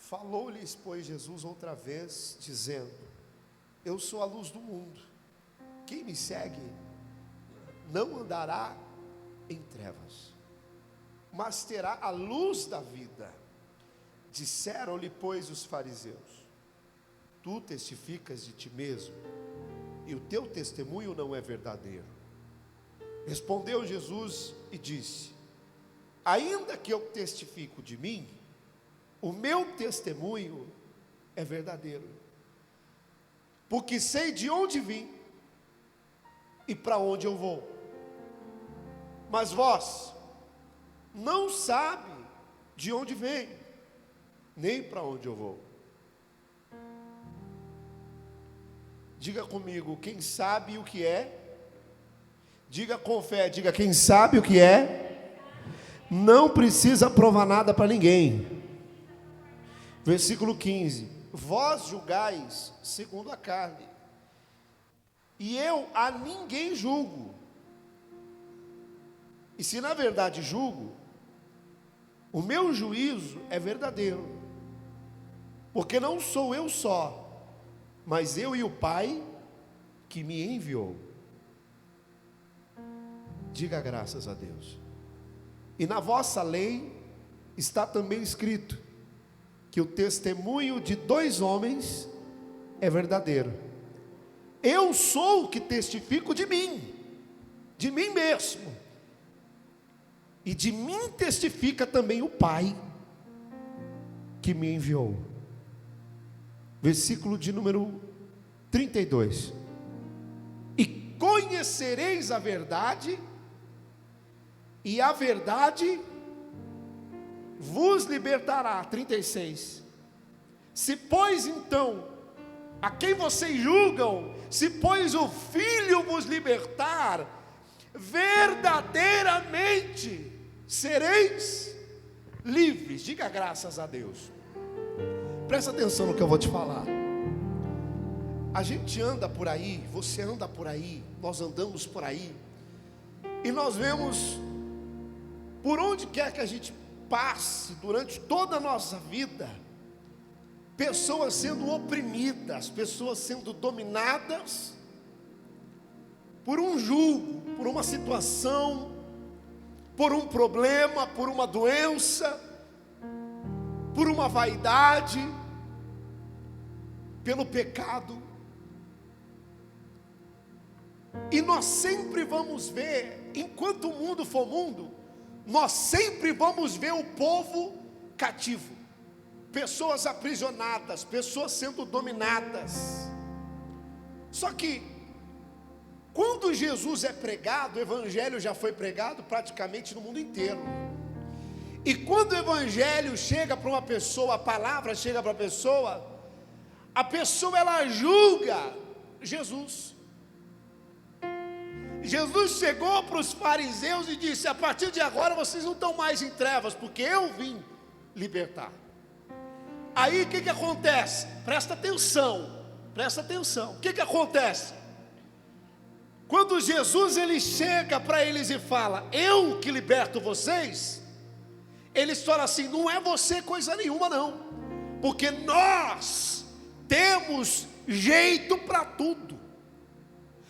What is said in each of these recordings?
Falou-lhes, pois, Jesus outra vez, dizendo: eu sou a luz do mundo. Quem me segue não andará em trevas, mas terá a luz da vida. Disseram-lhe, pois, os fariseus: tu testificas de ti mesmo, e o teu testemunho não é verdadeiro. Respondeu Jesus e disse: ainda que eu testifico de mim, o meu testemunho é verdadeiro, porque sei de onde vim e para onde eu vou. Mas vós não sabe de onde vem, nem para onde eu vou. Diga comigo, quem sabe o que é? Diga com fé, diga: quem sabe o que é, não precisa provar nada para ninguém. Versículo 15: vós julgais segundo a carne, e eu a ninguém julgo. E se na verdade julgo, o meu juízo é verdadeiro, porque não sou eu só, mas eu e o Pai que me enviou. Diga graças a Deus. E na vossa lei está também escrito que o testemunho de 2 homens é verdadeiro. Eu sou o que testifico de mim mesmo, e de mim testifica também o Pai que me enviou. Versículo de número 32: e conhecereis a verdade, e a verdade vos libertará. 36: se pois então a quem vocês julgam, se pois o Filho vos libertar, verdadeiramente sereis livres. Diga graças a Deus. Presta atenção no que eu vou te falar. A gente anda por aí, você anda por aí, nós andamos por aí, e nós vemos, por onde quer que a gente passe, durante toda a nossa vida, pessoas sendo oprimidas, pessoas sendo dominadas por um jugo, por uma situação, por um problema, por uma doença, por uma vaidade, pelo pecado. E nós sempre vamos ver, enquanto o mundo for mundo, nós sempre vamos ver o povo cativo, pessoas aprisionadas, pessoas sendo dominadas. Só que quando Jesus é pregado, o evangelho já foi pregado praticamente no mundo inteiro. E quando o evangelho chega para uma pessoa, a palavra chega para a pessoa ela julga Jesus. Jesus chegou para os fariseus e disse: a partir de agora vocês não estão mais em trevas, porque eu vim libertar. Aí o que acontece? Presta atenção, o que acontece? Quando Jesus ele chega para eles e fala: eu que liberto vocês, eles falam assim: não é você coisa nenhuma não, porque nós temos jeito para tudo.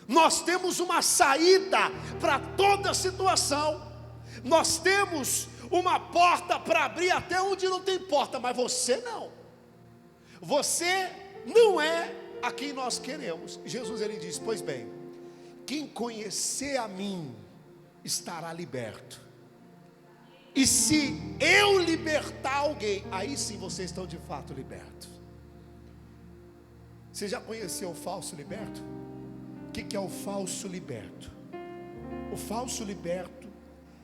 Nós temos uma saída para toda situação. Nós temos uma porta para abrir até onde não tem porta, mas você não. Você não é a quem nós queremos. Jesus ele diz: pois bem, quem conhecer a mim estará liberto. E se eu libertar alguém, aí sim vocês estão de fato libertos. Você já conheceu o falso liberto? O que é o falso liberto? O falso liberto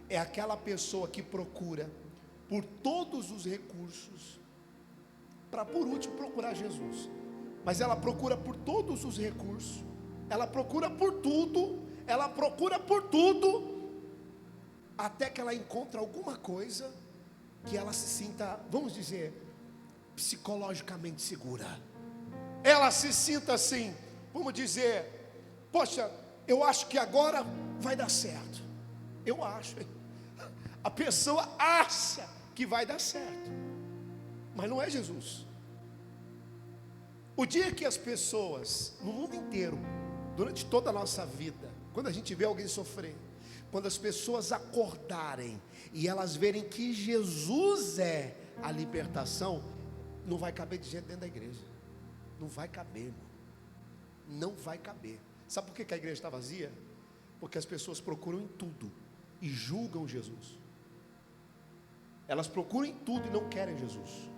é aquela pessoa que procura por todos os recursos para por último procurar Jesus. Mas ela procura por todos os recursos, ela procura por tudo, até que ela encontra alguma coisa que ela se sinta, vamos dizer, psicologicamente segura. Ela se sinta assim, vamos dizer: poxa, eu acho que agora vai dar certo. A pessoa acha que vai dar certo. mas não é Jesus. O dia que as pessoas, no mundo inteiro, durante toda a nossa vida, quando a gente vê alguém sofrer, quando as pessoas acordarem e elas verem que Jesus é a libertação, não vai caber de gente dentro da igreja. Não vai caber, irmão. Não vai caber. Sabe por que a igreja está vazia? Porque as pessoas procuram em tudo e julgam Jesus. Elas procuram em tudo e não querem Jesus.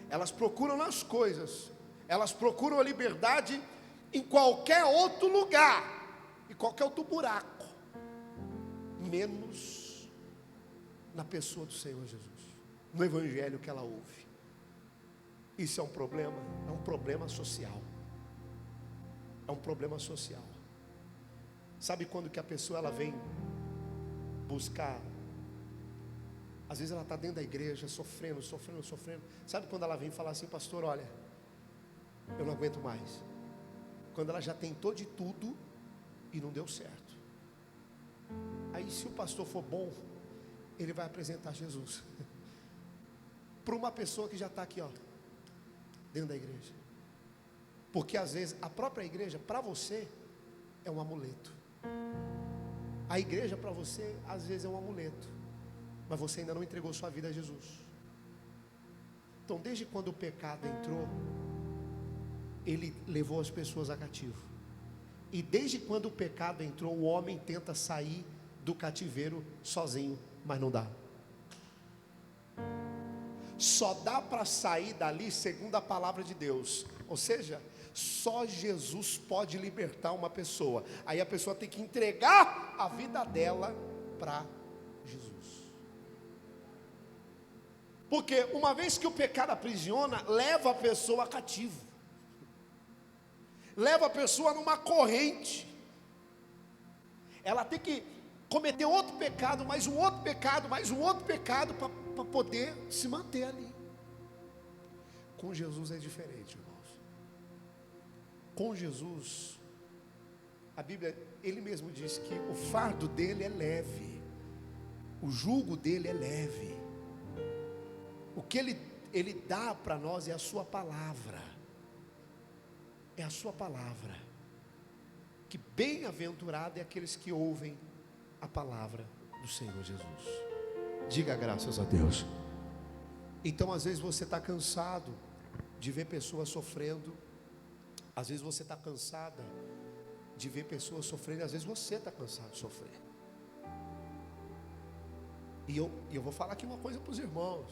Elas procuram nas coisas. Elas procuram a liberdade em qualquer outro lugar, em qualquer outro buraco, menos na pessoa do Senhor Jesus, no evangelho que ela ouve. Isso é um problema social. É um problema social. Sabe quando que a pessoa ela vem buscar? Às vezes ela está dentro da igreja sofrendo. Sabe quando ela vem falar assim: pastor, olha, eu não aguento mais. Quando ela já tentou de tudo e não deu certo. Aí se o pastor for bom, ele vai apresentar Jesus para uma pessoa que já está aqui, ó, dentro da igreja. Porque às vezes a própria igreja para você é um amuleto. A igreja para você às vezes é um amuleto, mas você ainda não entregou sua vida a Jesus. Então desde quando o pecado entrou, ele levou as pessoas a cativo. E desde quando o pecado entrou, o homem tenta sair do cativeiro sozinho, mas não dá. Só dá para sair dali segundo a palavra de Deus. Ou seja, só Jesus pode libertar uma pessoa. Aí a pessoa tem que entregar a vida dela para Jesus. Porque uma vez que o pecado aprisiona, leva a pessoa a cativo. Leva a pessoa numa corrente. Ela tem que cometer outro pecado, mais um outro pecado, mais um outro pecado para poder se manter ali. Com Jesus é diferente, irmãos. Com Jesus, a Bíblia, ele mesmo diz que o fardo dele é leve, o jugo dele é leve. O que ele dá para nós é a sua palavra. É a sua palavra. Que bem-aventurado é aqueles que ouvem a palavra do Senhor Jesus. Diga graças a Deus. Então às vezes você está cansado de ver pessoas sofrendo. Às vezes você está cansada de ver pessoas sofrendo. Às vezes você está cansado de sofrer. E eu vou falar aqui uma coisa para os irmãos.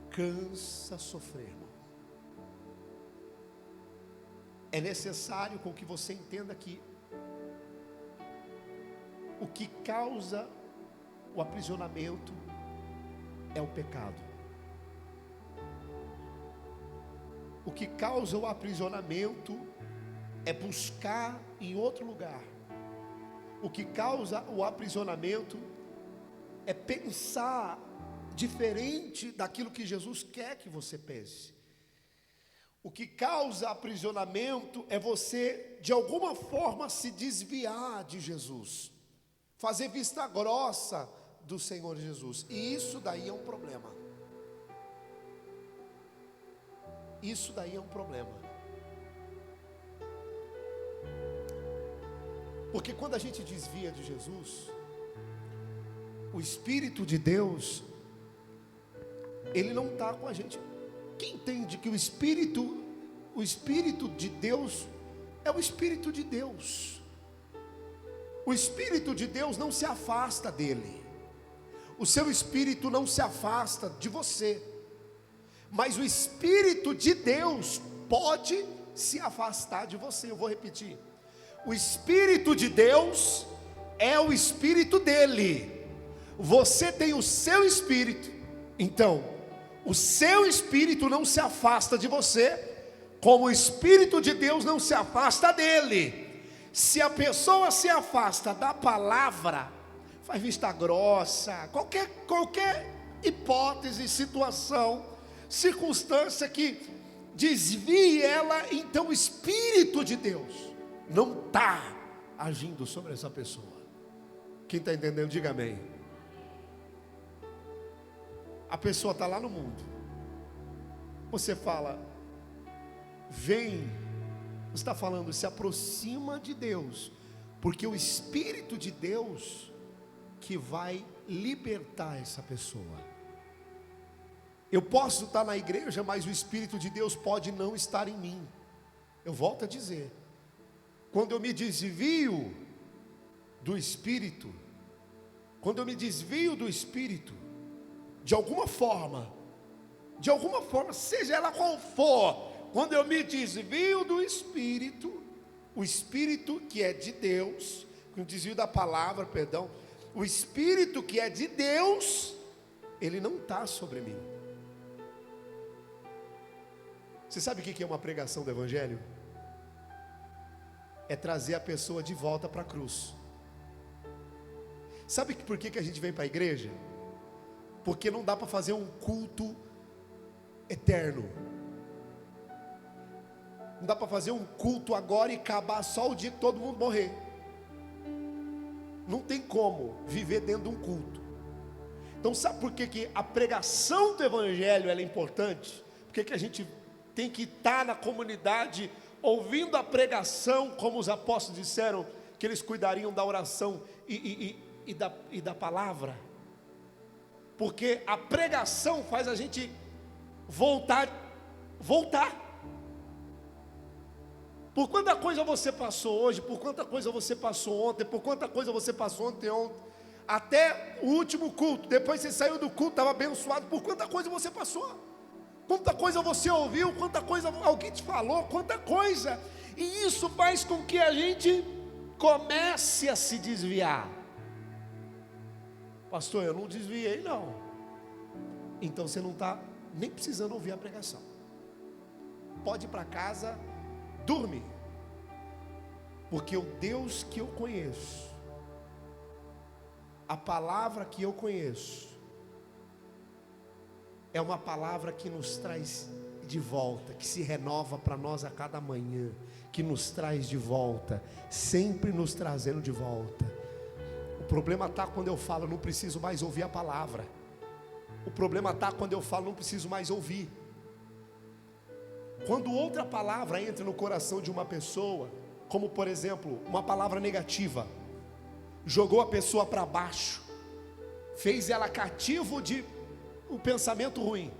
Cansa sofrer, irmão. É necessário com que você entenda que o que causa o aprisionamento é o pecado. O que causa o aprisionamento é buscar em outro lugar. O que causa o aprisionamento é pensar diferente daquilo que Jesus quer que você pense. O que causa aprisionamento é você, de alguma forma, se desviar de Jesus, fazer vista grossa do Senhor Jesus. E isso daí é um problema. Isso daí é um problema. Porque quando a gente desvia de Jesus, o Espírito de Deus, ele não está com a gente. Quem entende que o Espírito de Deus é o Espírito de Deus. O Espírito de Deus não se afasta dele. O seu Espírito não se afasta de você. Mas o Espírito de Deus pode se afastar de você. Eu vou repetir. O Espírito de Deus é o Espírito dele. Você tem o seu Espírito. Então, o seu Espírito não se afasta de você, como o Espírito de Deus não se afasta dele. Se a pessoa se afasta da palavra, faz vista grossa, qualquer hipótese, situação, circunstância que desvie ela, então o Espírito de Deus não está agindo sobre essa pessoa. Quem está entendendo, diga amém. A pessoa está lá no mundo, você fala, vem, você está falando, se aproxima de Deus, porque o Espírito de Deus que vai libertar essa pessoa. Eu posso estar na igreja, mas o Espírito de Deus pode não estar em mim. Eu volto a dizer, quando eu me desvio do Espírito, de alguma forma, seja ela qual for, quando eu me desvio do Espírito, o Espírito que é de Deus, com desvio da palavra, perdão, o Espírito que é de Deus, ele não está sobre mim. Você sabe o que é uma pregação do Evangelho? É trazer a pessoa de volta para a cruz. Sabe por que a gente vem para a igreja? Porque não dá para fazer um culto eterno. Não dá para fazer um culto agora e acabar só o dia que todo mundo morrer. Não tem como viver dentro de um culto. Então sabe por que a pregação do Evangelho ela é importante? Porque que a gente tem que estar na comunidade ouvindo a pregação, como os apóstolos disseram que eles cuidariam da oração e da palavra, porque a pregação faz a gente voltar. Por quanta coisa você passou hoje, por quanta coisa você passou ontem, por quanta coisa você passou ontem, até o último culto, depois você saiu do culto, estava abençoado, por quanta coisa você passou. Quanta coisa você ouviu, quanta coisa alguém te falou, quanta coisa. E isso faz com que a gente comece a se desviar. Pastor, eu não desviei não. Então você não está nem precisando ouvir a pregação. Pode ir para casa, dorme. Porque o Deus que eu conheço, a palavra que eu conheço, é uma palavra que nos traz de volta, que se renova para nós a cada manhã, que nos traz de volta, sempre nos trazendo de volta. O problema está quando eu falo, não preciso mais ouvir a palavra. O problema está quando eu falo, não preciso mais ouvir. Quando outra palavra entra no coração de uma pessoa, como por exemplo, uma palavra negativa, jogou a pessoa para baixo, fez ela cativo de um pensamento ruim,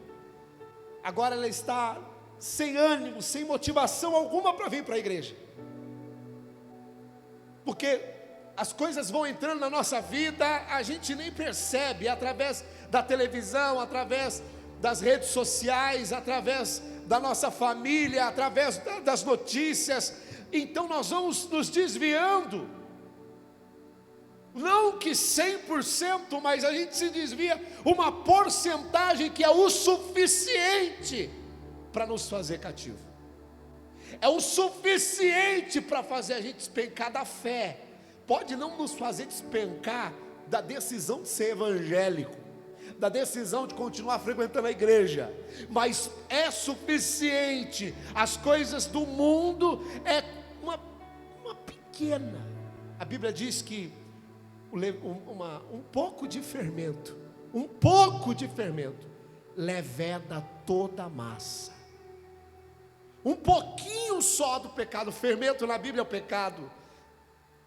agora ela está sem ânimo, sem motivação alguma para vir para a igreja, porque as coisas vão entrando na nossa vida, a gente nem percebe, através da televisão, através das redes sociais, através da nossa família, através das notícias. Então nós vamos nos desviando, não que 100%, mas a gente se desvia uma porcentagem que é o suficiente para nos fazer cativo, é o suficiente para fazer a gente despencar da fé. Pode não nos fazer despencar da decisão de ser evangélico, da decisão de continuar frequentando a igreja, mas é suficiente. As coisas do mundo é uma pequena. A Bíblia diz que um pouco de fermento leveda toda a massa. Um pouquinho só do pecado, fermento na Bíblia é o pecado.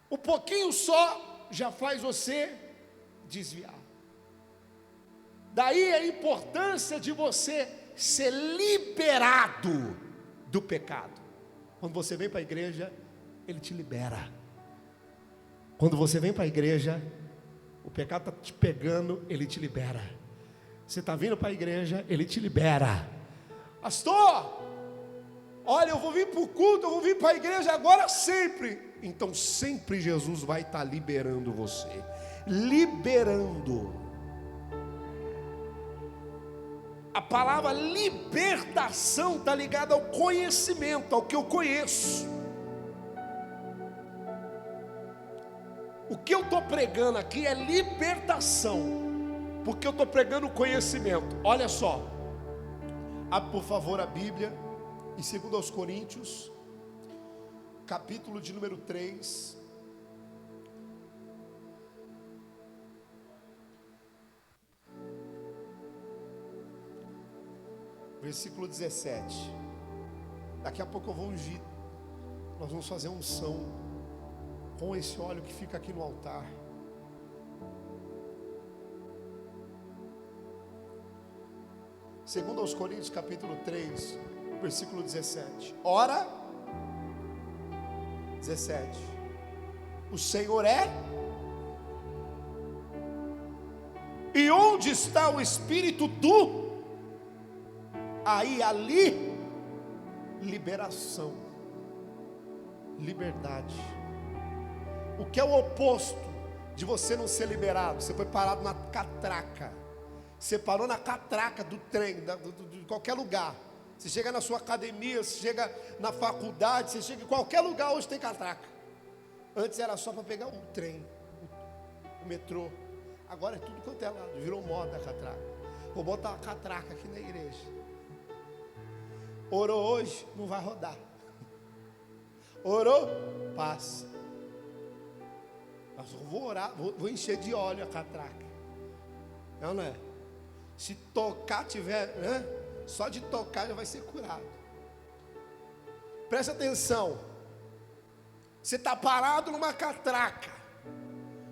Um pouquinho só já faz você desviar. Daí a importância de você ser liberado do pecado. Quando você vem para a igreja, ele te libera. Quando você vem para a igreja, o pecado está te pegando, ele te libera. Você está vindo para a igreja, ele te libera. Pastor, olha, eu vou vir para o culto, eu vou vir para a igreja agora sempre. Então sempre Jesus vai estar liberando você. Liberando. A palavra libertação está ligada ao conhecimento, ao que eu conheço. O que eu estou pregando aqui é libertação, porque eu estou pregando conhecimento. Olha só, por favor a Bíblia, em 2 Coríntios, capítulo de número 3, versículo 17. Daqui a pouco eu vou ungir. Nós vamos fazer unção com esse óleo que fica aqui no altar. Segundo aos Coríntios capítulo 3, versículo 17. Ora, 17. O Senhor é. E onde está o Espírito do? Aí, ali, liberação, liberdade. O que é o oposto de você não ser liberado? Você foi parado na catraca. Você parou na catraca do trem, de qualquer lugar. Você chega na sua academia, você chega na faculdade, você chega em qualquer lugar, hoje tem catraca. Antes era só para pegar o trem, o metrô. Agora é tudo quanto é lado, virou moda a catraca. Vou botar uma catraca aqui na igreja. Orou hoje, não vai rodar. Orou, passa. Mas eu vou orar, vou encher de óleo a catraca. Não é? Se tocar tiver, né? Só de tocar já vai ser curado. Presta atenção. Você está parado numa catraca.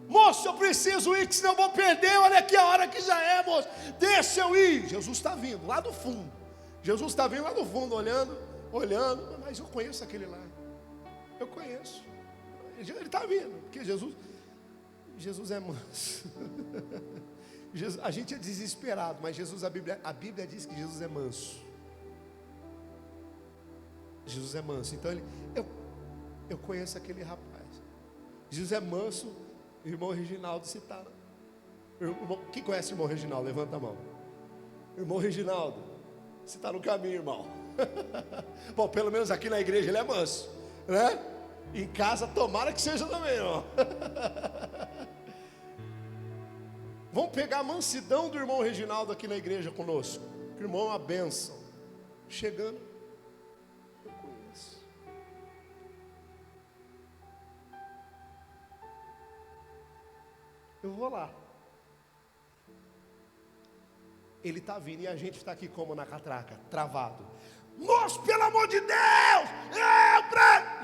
Moço, eu preciso ir, que senão eu vou perder. Olha aqui a hora que já é, moço. Deixa eu ir. Jesus está vindo lá do fundo. Jesus está vindo lá do fundo, olhando. Mas eu conheço aquele lá. Eu conheço. Ele está vindo. Porque Jesus é manso. A gente é desesperado, mas Jesus, a Bíblia diz que Jesus é manso. Jesus é manso. Então eu conheço aquele rapaz. Jesus é manso. O irmão Reginaldo citaram. Quem conhece o irmão Reginaldo? Levanta a mão. Irmão Reginaldo, você está no caminho, irmão. Bom, pelo menos aqui na igreja ele é manso, né? Em casa tomara que seja também, irmão. Vamos pegar a mansidão do irmão Reginaldo aqui na igreja conosco. O irmão é uma bênção. Chegando, eu conheço. Eu vou lá. Ele está vindo e a gente está aqui como na catraca, travado. Moço, pelo amor de Deus!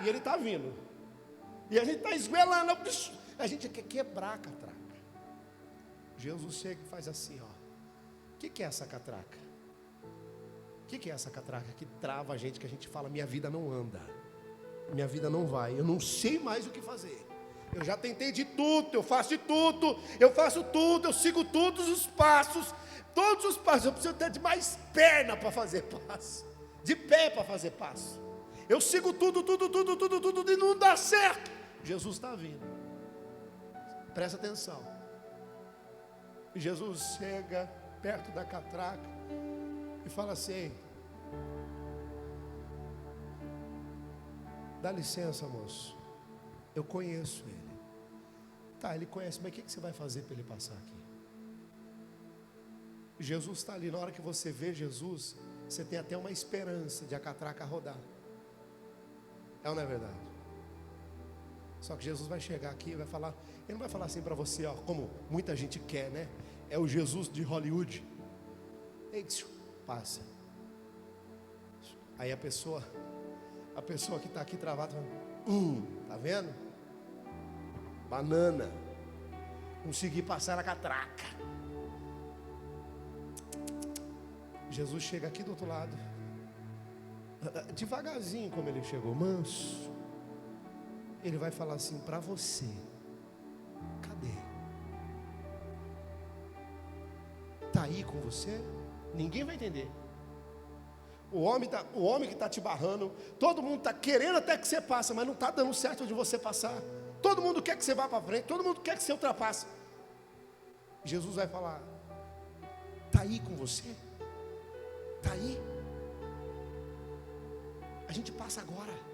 E ele está vindo. E a gente está esguelando. A gente quer quebrar a catraca. Jesus chega e faz assim, ó. O que é essa catraca? O que é essa catraca que trava a gente, que a gente fala, minha vida não anda, minha vida não vai, eu não sei mais o que fazer. Eu já tentei de tudo, eu faço de tudo, eu sigo todos os passos, eu preciso ter de mais perna para fazer passo, de pé para fazer passo. Eu sigo tudo e não dá certo. Jesus está vindo. Presta atenção. Jesus chega perto da catraca e fala assim: dá licença, moço, eu conheço ele. Tá, ele conhece, mas o que você vai fazer para ele passar aqui? Jesus está ali. Na hora que você vê Jesus, você tem até uma esperança de a catraca rodar. É ou não é verdade? Só que Jesus vai chegar aqui e vai falar. Ele não vai falar assim para você, ó, como muita gente quer, né? É o Jesus de Hollywood. Ei, passa. Aí a pessoa que está aqui travada, tá vendo? Banana. Consegui passar a catraca. Jesus chega aqui do outro lado, devagarzinho como ele chegou, manso. Ele vai falar assim para você: cadê? Está aí com você? Ninguém vai entender. O homem que está te barrando, todo mundo está querendo até que você passe, mas não está dando certo de você passar. Todo mundo quer que você vá para frente, todo mundo quer que você ultrapasse. Jesus vai falar: está aí com você? Está aí? A gente passa agora.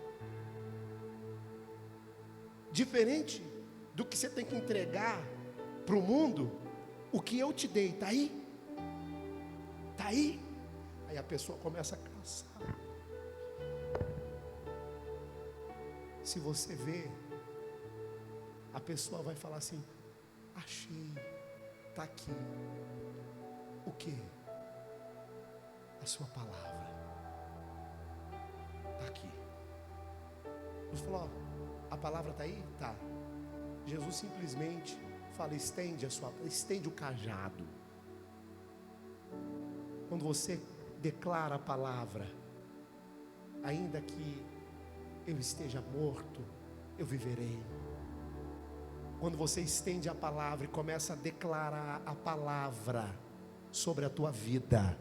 Diferente do que você tem que entregar para o mundo, o que eu te dei, está aí? Está aí? Aí a pessoa começa a cansar. Se você vê, a pessoa vai falar assim: achei, está aqui. O que? A a sua palavra. Está aqui. Jesus falou, ó, a palavra está aí? Tá. Jesus simplesmente fala, estende o cajado. Quando você declara a palavra, ainda que eu esteja morto, eu viverei. Quando você estende a palavra e começa a declarar a palavra sobre a tua vida,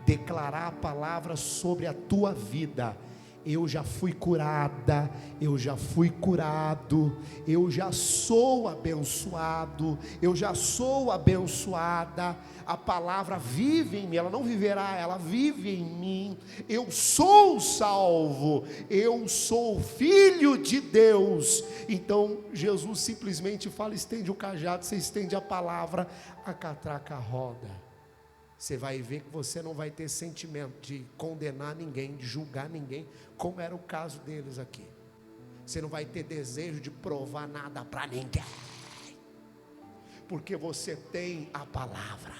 declarar a palavra sobre a tua vida, eu já fui curada, eu já fui curado, eu já sou abençoado, eu já sou abençoada, a palavra vive em mim, ela não viverá, ela vive em mim, eu sou salvo, eu sou filho de Deus. Então Jesus simplesmente fala, estende o cajado, você estende a palavra, a catraca roda. Você vai ver que você não vai ter sentimento de condenar ninguém, de julgar ninguém, como era o caso deles aqui. Você não vai ter desejo de provar nada para ninguém, porque você tem a palavra.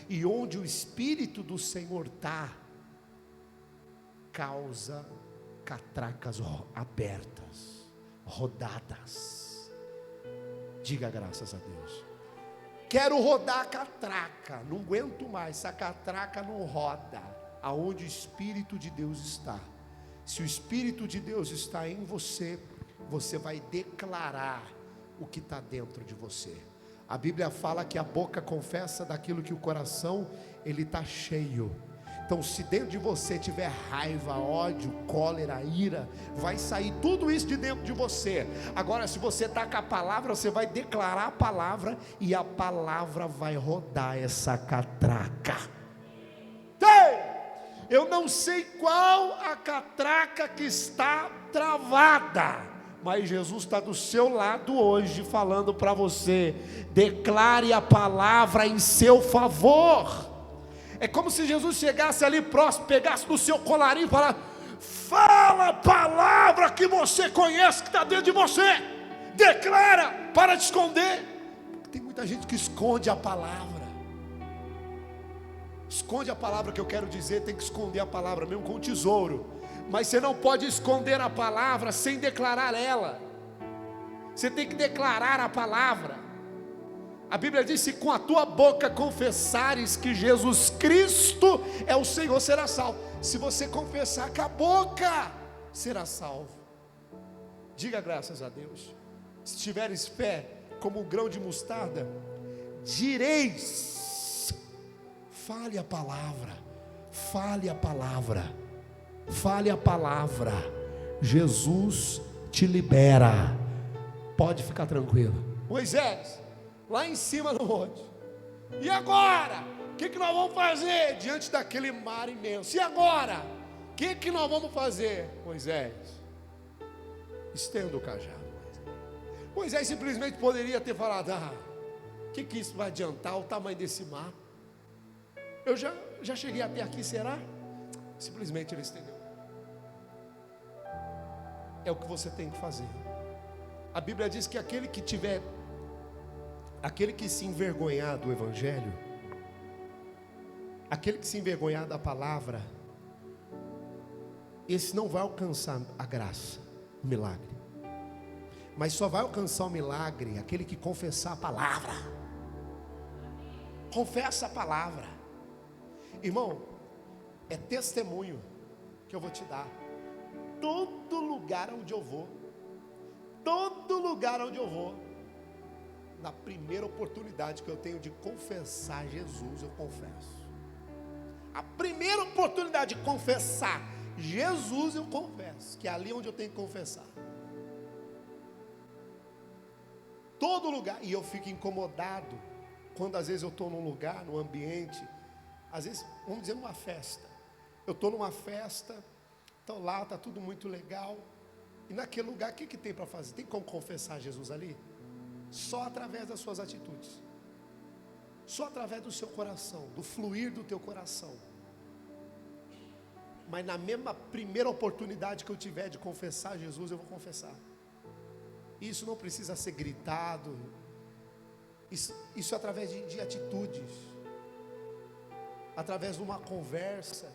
E onde o Espírito do Senhor está, causa catracas abertas, rodadas. Diga graças a Deus. Quero rodar a catraca, não aguento mais, essa catraca não roda, aonde o Espírito de Deus está. Se o Espírito de Deus está em você, você vai declarar o que está dentro de você. A Bíblia fala que a boca confessa daquilo que o coração, ele está cheio. Então se dentro de você tiver raiva, ódio, cólera, ira, vai sair tudo isso de dentro de você. Agora se você está com a palavra, você vai declarar a palavra, e a palavra vai rodar essa catraca. Eu não sei qual a catraca que está travada, mas Jesus está do seu lado hoje falando para você, declare a palavra em seu favor. É como se Jesus chegasse ali próximo, pegasse no seu colarinho e falasse, fala a palavra que você conhece, que está dentro de você, declara, para de esconder. Tem muita gente que esconde a palavra. Esconde a palavra que eu quero dizer, tem que esconder a palavra, mesmo com um tesouro. Mas você não pode esconder a palavra sem declarar ela. Você tem que declarar a palavra. A Bíblia diz, se com a tua boca confessares que Jesus Cristo é o Senhor, será salvo. Se você confessar com a boca, será salvo. Diga graças a Deus. Se tiveres fé como um grão de mostarda, direis, fale a palavra, fale a palavra, fale a palavra, Jesus te libera, pode ficar tranquilo. Moisés, lá em cima do monte, e agora? O que nós vamos fazer diante daquele mar imenso? E agora? O que nós vamos fazer? Moisés, estenda o cajado. Moisés simplesmente poderia ter falado, o que isso vai adiantar, o tamanho desse mar? Eu já cheguei até aqui, será? Simplesmente ele estendeu. É o que você tem que fazer. A Bíblia diz que aquele que se envergonhar do Evangelho, aquele que se envergonhar da palavra, esse não vai alcançar a graça, o milagre. Mas só vai alcançar o milagre aquele que confessar a palavra. Confessa a palavra. Irmão, é testemunho que eu vou te dar. Todo lugar onde eu vou, na primeira oportunidade que eu tenho de confessar Jesus, eu confesso. A primeira oportunidade de confessar Jesus, eu confesso, que é ali onde eu tenho que confessar. Todo lugar, e eu fico incomodado quando às vezes eu estou num lugar, num ambiente, às vezes, vamos dizer, numa festa. Eu estou numa festa, estou lá, está tudo muito legal, e naquele lugar, o que tem para fazer? Tem como confessar Jesus ali? Só através das suas atitudes, só através do seu coração, do fluir do teu coração. Mas na mesma primeira oportunidade que eu tiver de confessar Jesus, eu vou confessar. Isso não precisa ser gritado, isso é através de atitudes. através de uma conversa.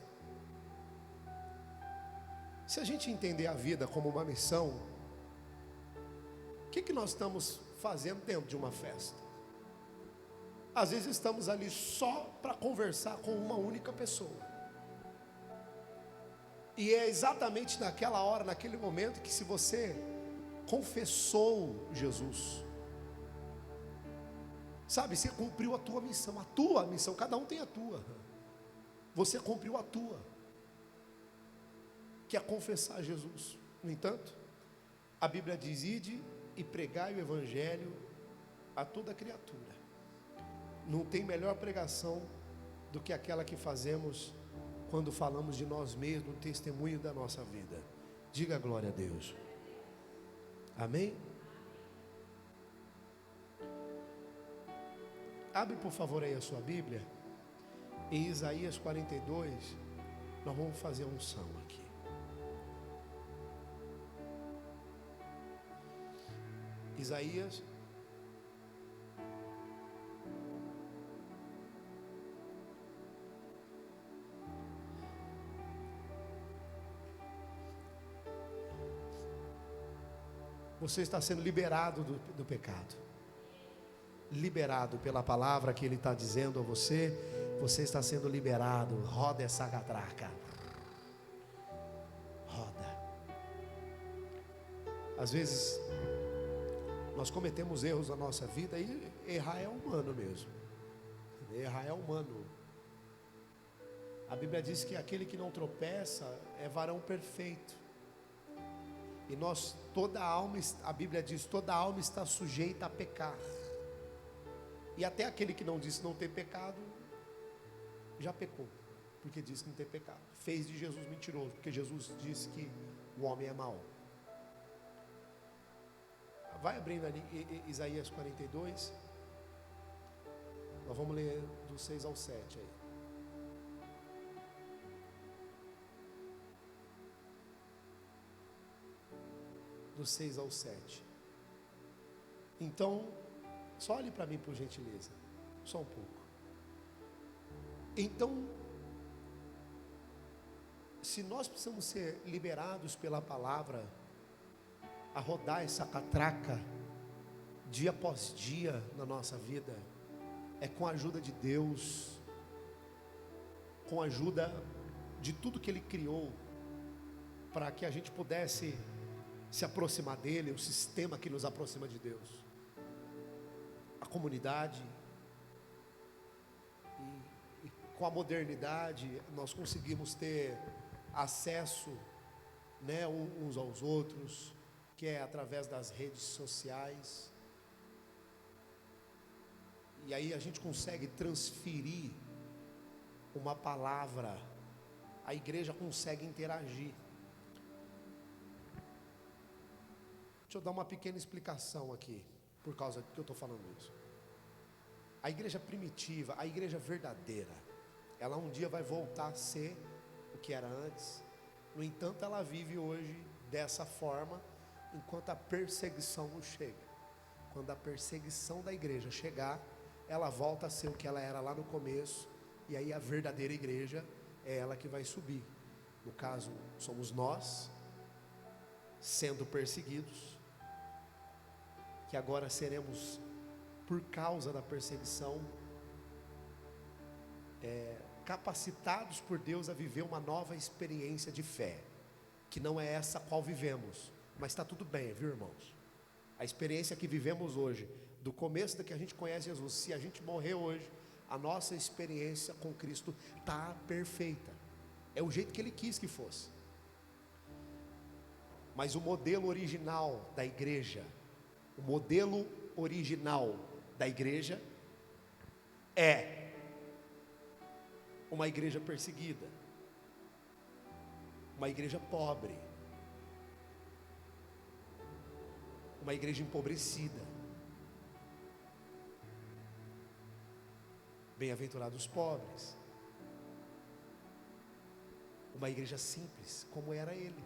Se a gente entender a vida como uma missão, o que nós estamos fazendo dentro de uma festa? Às vezes estamos ali só para conversar com uma única pessoa. E é exatamente naquela hora, naquele momento, que se você confessou Jesus, sabe, você cumpriu a tua missão, cada um tem a tua. Você cumpriu a tua, que é confessar Jesus. No entanto, a Bíblia diz: ide e pregai o Evangelho a toda criatura. Não tem melhor pregação do que aquela que fazemos quando falamos de nós mesmos, o testemunho da nossa vida. Diga glória a Deus. Amém? Abre por favor aí a sua Bíblia, em Isaías 42, nós vamos fazer a unção aqui. Isaías Você está sendo liberado do pecado. Liberado pela palavra que Ele está dizendo a você. Você está sendo liberado. Roda essa catraca. Roda. Às vezes nós cometemos erros na nossa vida, e errar é humano mesmo. Errar é humano. A Bíblia diz que aquele que não tropeça é varão perfeito. E nós, toda alma, a Bíblia diz, toda alma está sujeita a pecar. E até aquele que não disse não ter pecado, já pecou, porque disse que não tem pecado. Fez de Jesus mentiroso, porque Jesus disse que o homem é mau. Vai abrindo ali Isaías 42. Nós vamos ler do 6 ao 7 aí. Do 6 ao 7. Então, só olhe para mim por gentileza, só um pouco. Então, se nós precisamos ser liberados pela palavra, a rodar essa catraca, dia após dia na nossa vida, é com a ajuda de Deus, com a ajuda de tudo que Ele criou, para que a gente pudesse se aproximar dEle, o sistema que nos aproxima de Deus, a comunidade, e com a modernidade nós conseguimos ter acesso, né, uns aos outros, que é através das redes sociais, e aí a gente consegue transferir uma palavra, a igreja consegue interagir. Deixa eu dar uma pequena explicação aqui, por causa que eu estou falando isso. A igreja primitiva, a igreja verdadeira, ela um dia vai voltar a ser o que era antes. No entanto, ela vive hoje dessa forma, enquanto a perseguição não chega. Quando a perseguição da igreja chegar, ela volta a ser o que ela era lá no começo, e aí a verdadeira igreja é ela que vai subir. No caso, somos nós, sendo perseguidos, que agora seremos, por causa da perseguição, capacitados por Deus a viver uma nova experiência de fé, que não é essa a qual vivemos, mas está tudo bem, viu, irmãos? A experiência que vivemos hoje, do começo da que a gente conhece Jesus, se a gente morrer hoje, a nossa experiência com Cristo está perfeita, é o jeito que Ele quis que fosse. Mas o modelo original da igreja, o modelo original da igreja é uma igreja perseguida, uma igreja pobre, uma igreja empobrecida. Bem-aventurados os pobres, uma igreja simples, como era Ele.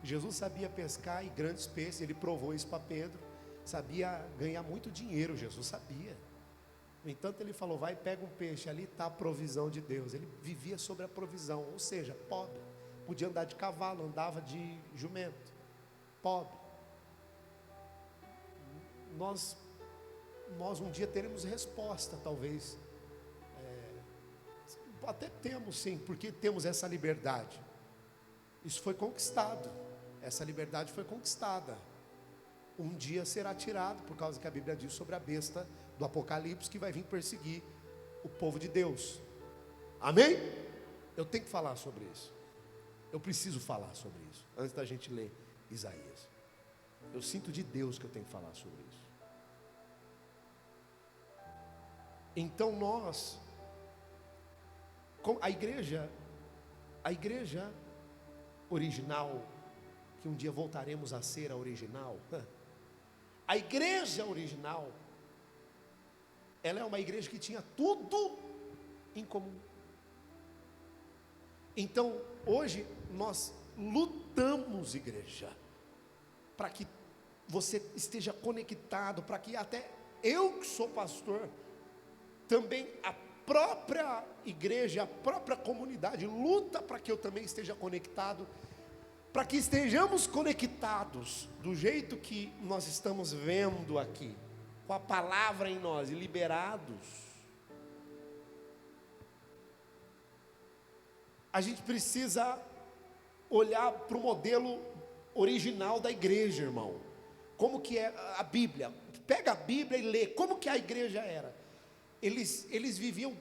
Jesus sabia pescar e grandes peixes, Ele provou isso para Pedro. Sabia ganhar muito dinheiro, Jesus sabia. No entanto, ele falou: vai, pega um peixe, ali está a provisão de Deus. Ele vivia sobre a provisão, ou seja, pobre. Podia andar de cavalo, andava de jumento, pobre. Nós um dia teremos resposta, talvez. Até temos sim, porque temos essa liberdade. Isso foi conquistado, essa liberdade foi conquistada. Um dia será tirado, por causa que a Bíblia diz sobre a besta do Apocalipse, que vai vir perseguir o povo de Deus. Amém? Eu tenho que falar sobre isso. Eu preciso falar sobre isso, antes da gente ler Isaías. Eu sinto de Deus que eu tenho que falar sobre isso. Então a igreja original, que um dia voltaremos a ser a original, a igreja original, ela é uma igreja que tinha tudo em comum. Então, hoje, nós lutamos, igreja, para que você esteja conectado, para que até eu que sou pastor, também a própria igreja, a própria comunidade luta para que eu também esteja conectado, para que estejamos conectados do jeito que nós estamos vendo aqui, com a palavra em nós e liberados. A gente precisa olhar para o modelo original da igreja, irmão. Como que é a Bíblia? Pega a Bíblia e lê. Como que a igreja era? Eles viviam.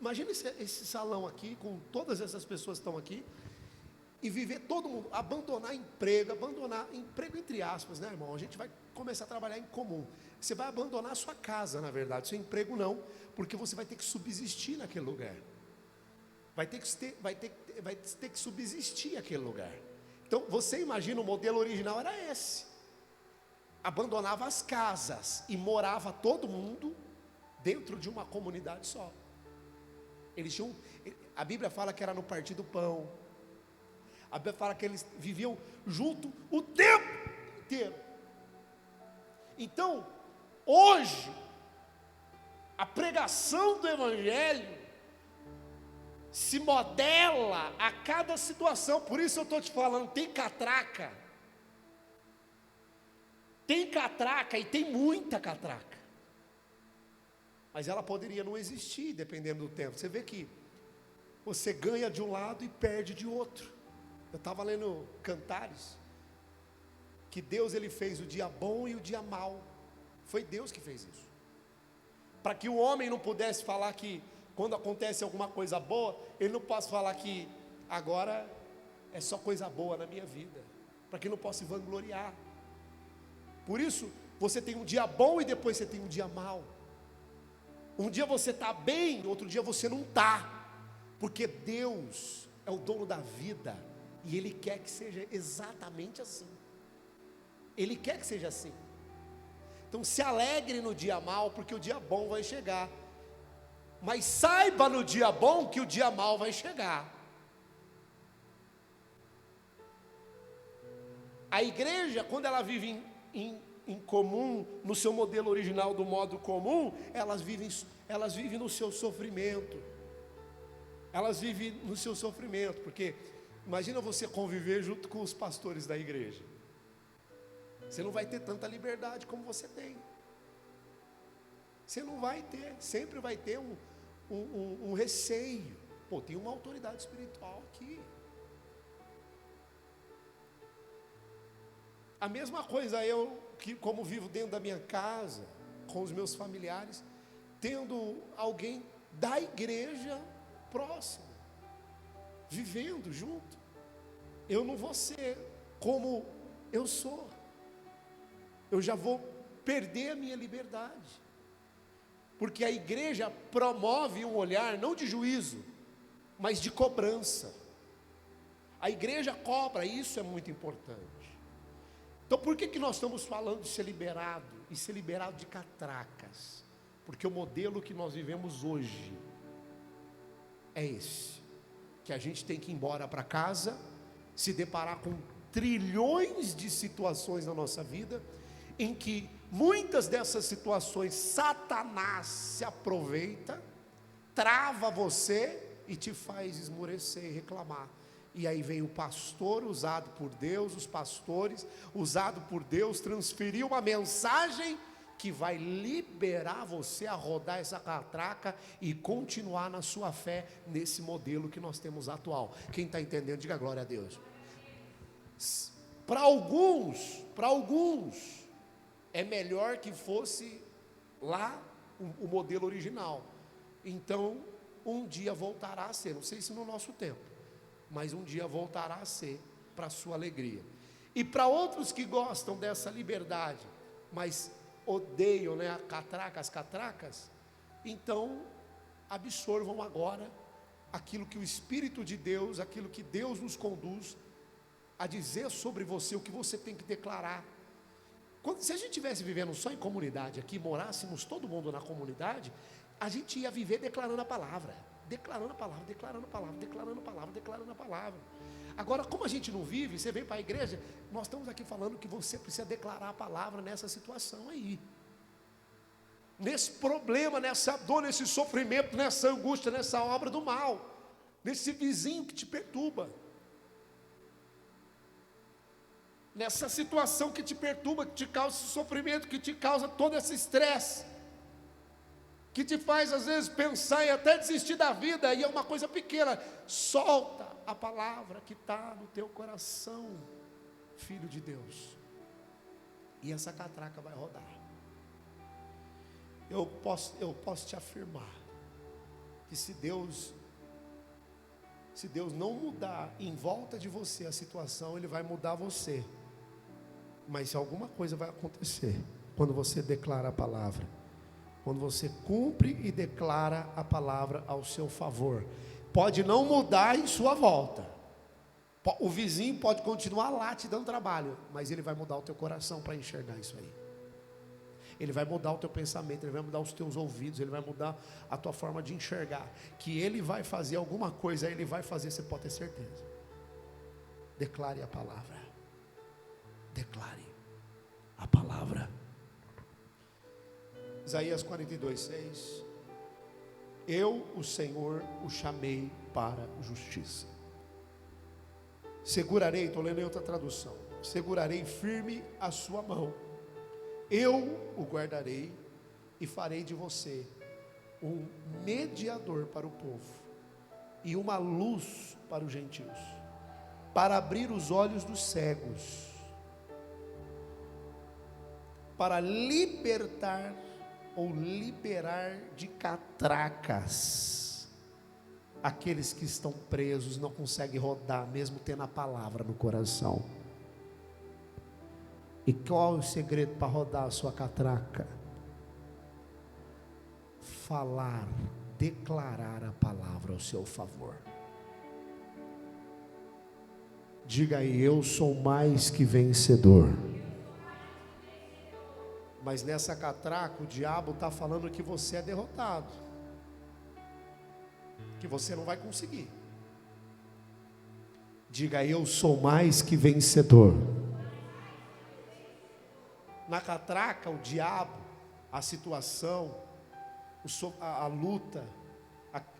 Imagina esse salão aqui, com todas essas pessoas que estão aqui, e viver todo mundo, abandonar emprego entre aspas, né, irmão? A gente vai começar a trabalhar em comum. Você vai abandonar a sua casa, na verdade, seu emprego não, porque você vai ter que subsistir naquele lugar. Vai ter que subsistir aquele lugar. Então, você imagina, o modelo original era esse. Abandonava as casas e morava todo mundo dentro de uma comunidade só. A Bíblia fala que era no partir do pão. A Bíblia fala que eles viviam junto o tempo inteiro. Então, hoje, a pregação do Evangelho se modela a cada situação. Por isso eu estou te falando, tem catraca e tem muita catraca, mas ela poderia não existir dependendo do tempo. Você vê que você ganha de um lado e perde de outro. Eu estava lendo Cantares, que Deus ele fez o dia bom e o dia mau. Foi Deus que fez isso, para que o homem não pudesse falar que quando acontece alguma coisa boa, ele não possa falar que agora é só coisa boa na minha vida, para que não possa se vangloriar. Por isso, você tem um dia bom e depois você tem um dia mau. Um dia você está bem, outro dia você não está, porque Deus é o dono da vida, e Ele quer que seja exatamente assim. Ele quer que seja assim. Então se alegre no dia mau, porque o dia bom vai chegar. Mas saiba no dia bom que o dia mau vai chegar. A igreja, quando ela vive em comum, no seu modelo original do modo comum, elas vivem no seu sofrimento. Elas vivem no seu sofrimento, porque imagina você conviver junto com os pastores da igreja. Você não vai ter tanta liberdade como você tem. Você não vai ter, sempre vai ter um receio. Pô, tem uma autoridade espiritual aqui. A mesma coisa eu, que como vivo dentro da minha casa, com os meus familiares, tendo alguém da igreja próximo, vivendo junto. Eu não vou ser como eu sou. Eu já vou perder a minha liberdade. Porque a igreja promove um olhar não de juízo, mas de cobrança. A igreja cobra, isso é muito importante. Então por que nós estamos falando de ser liberado? E ser liberado de catracas? Porque o modelo que nós vivemos hoje é esse. Que a gente tem que ir embora para casa, se deparar com trilhões de situações na nossa vida, em que muitas dessas situações, Satanás se aproveita, trava você e te faz esmorecer e reclamar. E aí vem o pastor usado por Deus, os pastores usado por Deus, transferir uma mensagem que vai liberar você a rodar essa catraca e continuar na sua fé nesse modelo que nós temos atual. Quem está entendendo, diga glória a Deus. Para alguns, é melhor que fosse lá o modelo original. Então, um dia voltará a ser, não sei se no nosso tempo, mas um dia voltará a ser para a sua alegria. E para outros que gostam dessa liberdade, mas odeiam, né, as catracas, então absorvam agora aquilo que o Espírito de Deus, aquilo que Deus nos conduz a dizer sobre você, o que você tem que declarar. Se a gente estivesse vivendo só em comunidade aqui, morássemos todo mundo na comunidade, a gente ia viver declarando a palavra, declarando a palavra, declarando a palavra, declarando a palavra, declarando a palavra. Agora, como a gente não vive, você vem para a igreja, nós estamos aqui falando que você precisa declarar a palavra nessa situação aí, nesse problema, nessa dor, nesse sofrimento, nessa angústia, nessa obra do mal, nesse vizinho que te perturba, nessa situação que te perturba, que te causa sofrimento, que te causa todo esse estresse, que te faz às vezes pensar em até desistir da vida, e é uma coisa pequena. Solta a palavra que está no teu coração, filho de Deus, e essa catraca vai rodar. Eu posso te afirmar que se Deus não mudar em volta de você a situação, Ele vai mudar você. Mas se alguma coisa vai acontecer quando você declara a palavra, quando você cumpre e declara a palavra ao seu favor, pode não mudar em sua volta, o vizinho pode continuar lá te dando trabalho, mas ele vai mudar o teu coração para enxergar isso aí. Ele vai mudar o teu pensamento, ele vai mudar os teus ouvidos, ele vai mudar a tua forma de enxergar. Que ele vai fazer alguma coisa, ele vai fazer, você pode ter certeza. Declare a palavra. Declare a palavra. Isaías 42:6. Eu, o Senhor, o chamei para justiça. Segurarei, estou lendo em outra tradução. Segurarei firme a sua mão. Eu o guardarei e farei de você um mediador para o povo e uma luz para os gentios, para abrir os olhos dos cegos, para libertar ou liberar de catracas aqueles que estão presos, não conseguem rodar, mesmo tendo a palavra no coração. E qual é o segredo para rodar a sua catraca? Falar, declarar a palavra ao seu favor. Diga aí, eu sou mais que vencedor. Mas nessa catraca o diabo está falando que você é derrotado, que você não vai conseguir. Diga, eu sou mais que vencedor. Na catraca, o diabo, a situação, a luta,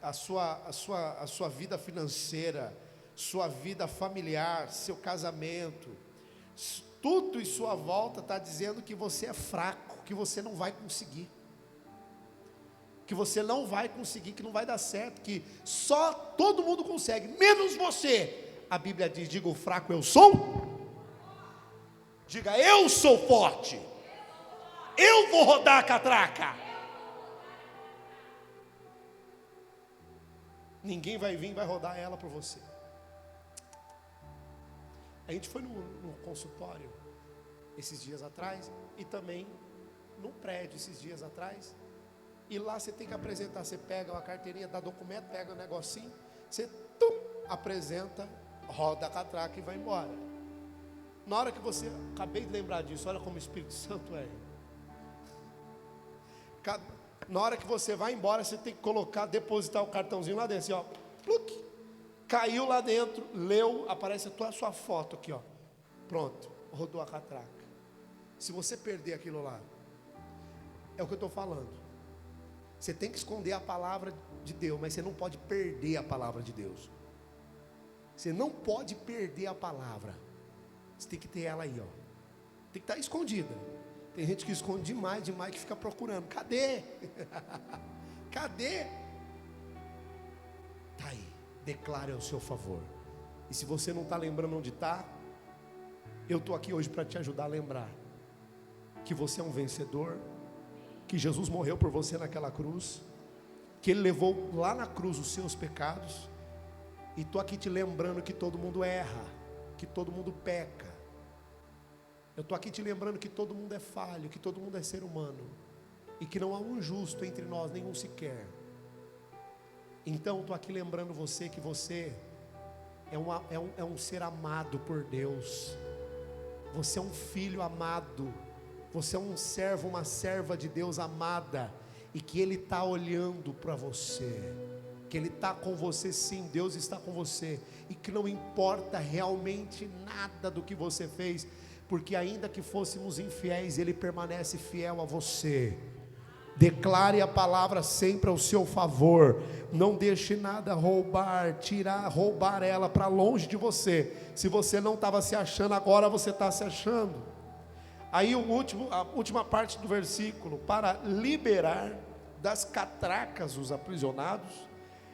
a sua vida financeira, sua vida familiar, seu casamento, tudo em sua volta está dizendo que você é fraco, que você não vai conseguir, que você não vai conseguir, que não vai dar certo, que só todo mundo consegue, menos você. A Bíblia diz, diga o fraco eu sou. Diga, eu sou forte. Eu vou rodar a catraca. Ninguém vai vir e vai rodar ela por você. A gente foi no consultório esses dias atrás, e também num prédio esses dias atrás, e lá você tem que apresentar, você pega uma carteirinha, dá documento, pega um negocinho, você apresenta, roda a catraca e vai embora. Na hora que você, acabei de lembrar disso, olha como o Espírito Santo é. Na hora que você vai embora, você tem que colocar, depositar o cartãozinho lá dentro, assim, ó, pluc, caiu lá dentro, leu, aparece a sua foto aqui, ó, pronto, rodou a catraca. Se você perder aquilo lá, É o que eu estou falando. Você tem que esconder a palavra de Deus, mas você não pode perder a palavra de Deus. Você não pode perder a palavra. Você tem que ter ela aí, ó. Tem que estar escondida. Tem gente que esconde demais, que fica procurando. Cadê? Cadê? Está aí. Declare ao seu favor. E se você não está lembrando onde está, eu estou aqui hoje para te ajudar a lembrar que você é um vencedor, que Jesus morreu por você naquela cruz, que Ele levou lá na cruz os seus pecados, e estou aqui te lembrando que todo mundo erra, que todo mundo peca. Eu estou aqui te lembrando que todo mundo é falho, que todo mundo é ser humano, e que não há um justo entre nós, nenhum sequer. Então estou aqui lembrando você que você é um ser amado por Deus. Você é um filho amado. Você é um servo, uma serva de Deus amada. E que Ele está olhando para você. Que Ele está com você, sim, Deus está com você. E que não importa realmente nada do que você fez, porque ainda que fôssemos infiéis, Ele permanece fiel a você. Declare a palavra sempre ao seu favor. Não deixe nada roubar ela para longe de você. Se você não estava se achando, agora você está se achando. Aí a última parte do versículo: para liberar das catracas os aprisionados,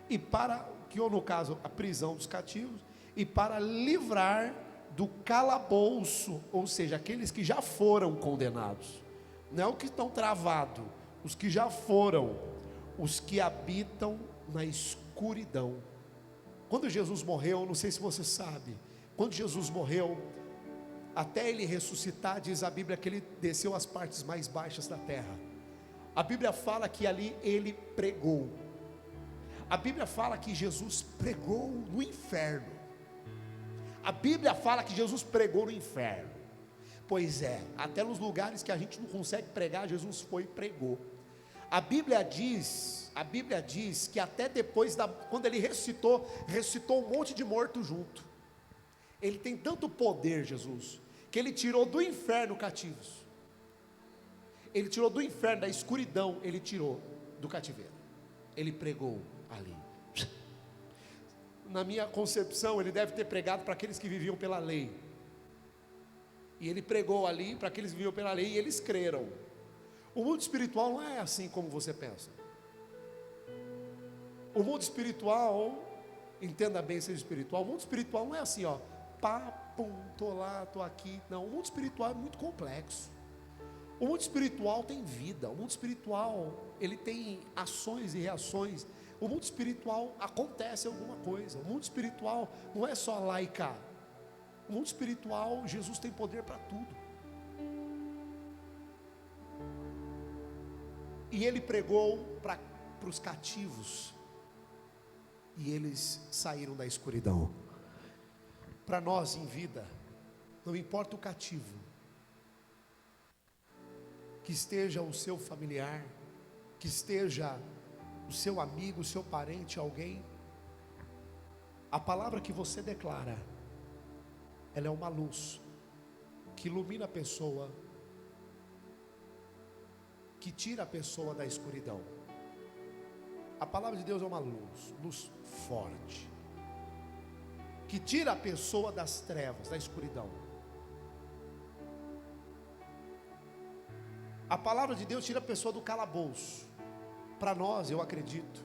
e para, que ou no caso, a prisão dos cativos, e para livrar do calabouço, ou seja, aqueles que já foram condenados, não os que estão travados, os que já foram, os que habitam na escuridão. Quando Jesus morreu, não sei se você sabe, quando Jesus morreu, até Ele ressuscitar, diz a Bíblia que Ele desceu às partes mais baixas da terra. A Bíblia fala que ali Ele pregou. A Bíblia fala que Jesus pregou no inferno. A Bíblia fala que Jesus pregou no inferno. Pois é, até nos lugares que a gente não consegue pregar, Jesus foi e pregou. A Bíblia diz que até depois, quando Ele ressuscitou um monte de morto junto. Ele tem tanto poder, Jesus, que Ele tirou do inferno cativos. Ele tirou do inferno, da escuridão, Ele tirou do cativeiro. Ele pregou ali. Na minha concepção, Ele deve ter pregado para aqueles que viviam pela lei. E Ele pregou ali para aqueles que viviam pela lei, e eles creram. O mundo espiritual não é assim como você pensa. O mundo espiritual, entenda bem ser espiritual, o mundo espiritual não é assim, ó, pá, pum, tô lá, tô aqui. Não, o mundo espiritual é muito complexo. O mundo espiritual tem vida. O mundo espiritual, ele tem ações e reações. O mundo espiritual acontece alguma coisa. O mundo espiritual não é só lá e cá. O mundo espiritual, Jesus tem poder para tudo. E Ele pregou para os cativos, e eles saíram da escuridão. Para nós em vida, não importa o cativo, que esteja o seu familiar, que esteja o seu amigo, o seu parente, alguém, a palavra que você declara, ela é uma luz que ilumina a pessoa, que tira a pessoa da escuridão. A palavra de Deus é uma luz forte, que tira a pessoa das trevas, da escuridão. A palavra de Deus tira a pessoa do calabouço. Para nós, eu acredito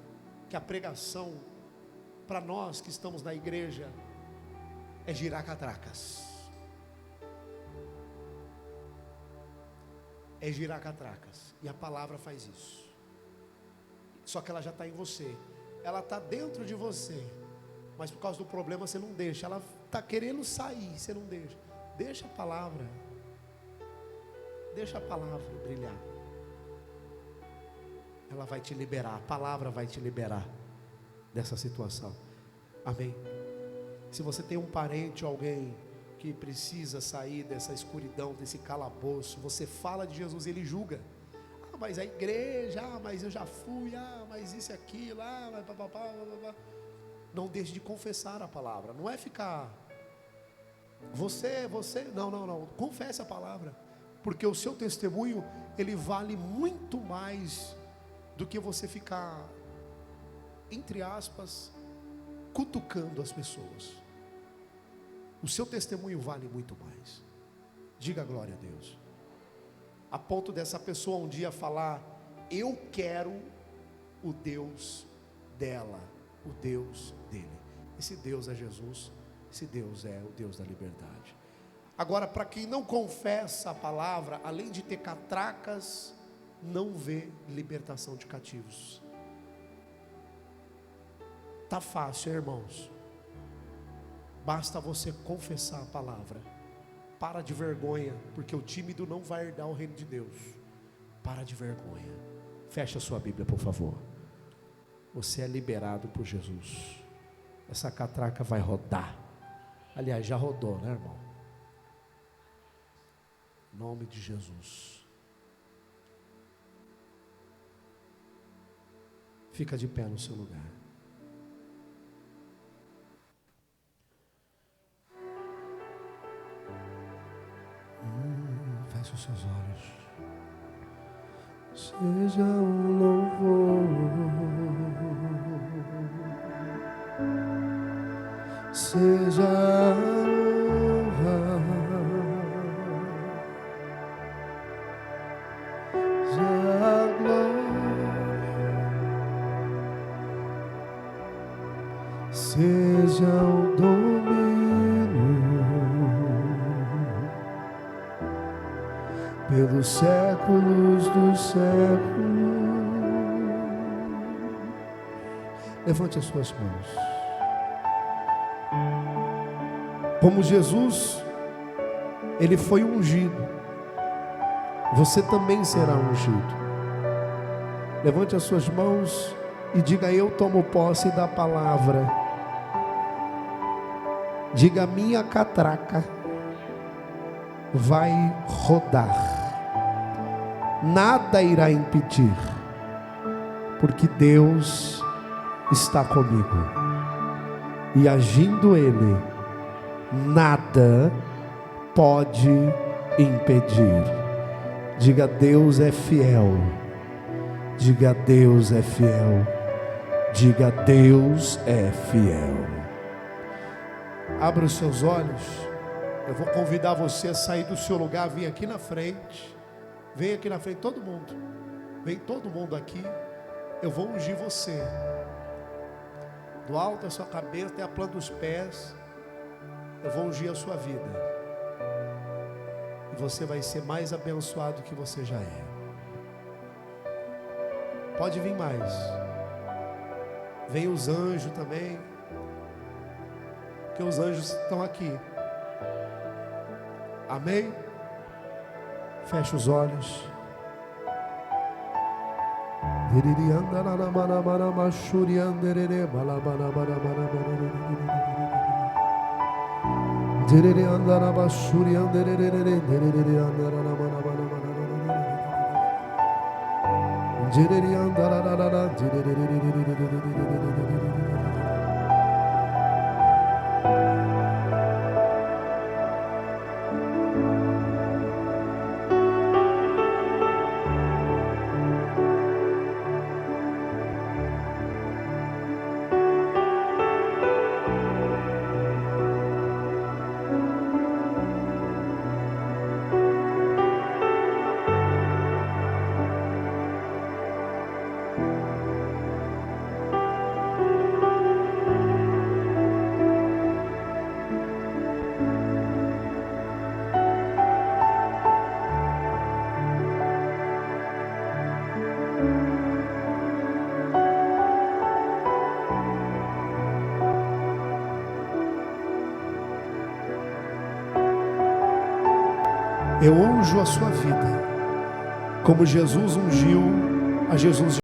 que a pregação, para nós que estamos na igreja, é girar catracas. É girar catracas. E a palavra faz isso. Só que ela já está em você. Ela está dentro de você. Mas por causa do problema você não deixa. Ela está querendo sair, você não deixa. Deixa a palavra. Deixa a palavra brilhar. Ela vai te liberar. A palavra vai te liberar dessa situação. Amém. Se você tem um parente ou alguém que precisa sair dessa escuridão, desse calabouço, você fala de Jesus e ele julga. Ah, mas a igreja, mas eu já fui, mas isso e aquilo, mas papapá. Não deixe de confessar a palavra. Não é ficar você, não, confesse a palavra. Porque o seu testemunho, ele vale muito mais do que você ficar, entre aspas, cutucando as pessoas. O seu testemunho vale muito mais. Diga glória a Deus. A ponto dessa pessoa um dia falar: eu quero o Deus dela, o Deus dele. Esse Deus é Jesus, esse Deus é o Deus da liberdade. Agora, para quem não confessa a palavra, além de ter catracas, não vê libertação de cativos. Tá fácil, irmãos. Basta você confessar a palavra. Para de vergonha, porque o tímido não vai herdar o reino de Deus. Para de vergonha. Fecha a sua Bíblia, por favor. Você é liberado por Jesus. Essa catraca vai rodar. Aliás, já rodou, né, irmão? Em nome de Jesus. Fica de pé no seu lugar. Feche os seus olhos. Seja um louvor, seja a honra, seja a glória, seja o domínio pelos séculos dos séculos. Levante as suas mãos. Como Jesus, ele foi ungido, você também será ungido. Levante as suas mãos e diga: eu tomo posse da palavra. Diga: minha catraca vai rodar. Nada irá impedir, porque Deus está comigo, e agindo Ele, nada pode impedir. Diga: Deus é fiel. Diga: Deus é fiel. Diga: Deus é fiel. Abra os seus olhos. Eu vou convidar você a sair do seu lugar, vir aqui na frente. Vem aqui na frente, todo mundo. Vem todo mundo aqui. Eu vou ungir você. Do alto da sua cabeça até a planta dos pés. Eu vou ungir a sua vida. E você vai ser mais abençoado que você já é. Pode vir mais. Vem os anjos também. Porque os anjos estão aqui. Amém? Feche os olhos. Eu unjo a sua vida, como Jesus ungiu a Jesus.